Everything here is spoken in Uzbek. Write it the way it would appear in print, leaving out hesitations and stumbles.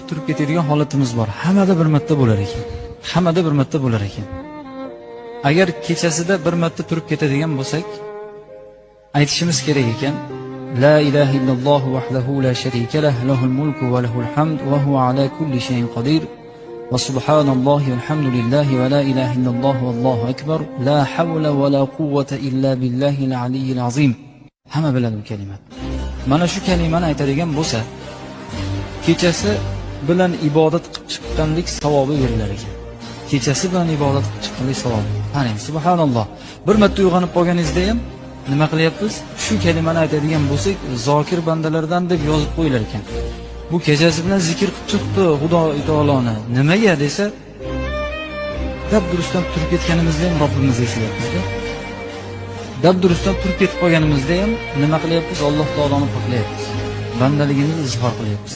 turib ketadigan holatimiz bor. Hammada bir marta bo'lar ekan. Hammada bir marta bo'lar ekan. Agar kechasida bir marta turib ketadigan bo'lsak, aytishimiz kerak ekan. La ilaha illalloh vahdahu la sharika lah, lahul mulku va lahul hamd va huwa ala kulli shay'in qodir. Va subhanallohi valhamdulillahi va la ilaha illalloh vallohu akbar. La havla va la quvvata illa billahil aliyyil azim. Hamma biladi bu kalimat. Mana shu kalimani aytadigan bo'lsa, kechasi bilan ibodat qilib chiqqanlik savobi berilar ekan. Kechasi bilan ibodat qilib chiqqanlik savobi. Qarang, subhanalloh. Bir marta uyg'onib qolganingizda ham nima qilyapmiz? Shu kalimani aytadigan bo'lsak, zokir bandalardan deb yozib qo'yilar ekan. Bu kechasi bilan zikr qilib chiqdi Xudo taoloni. Nimaga desa, dabdurustdan turib ketganimizda ham Robbimizni eslayapmiz-da. Dabdurustdan turib ketib qolganimizda ham nima qilyapmiz? Alloh taoloni poklayapmiz. Bandaligimizni izhor qilyapmiz.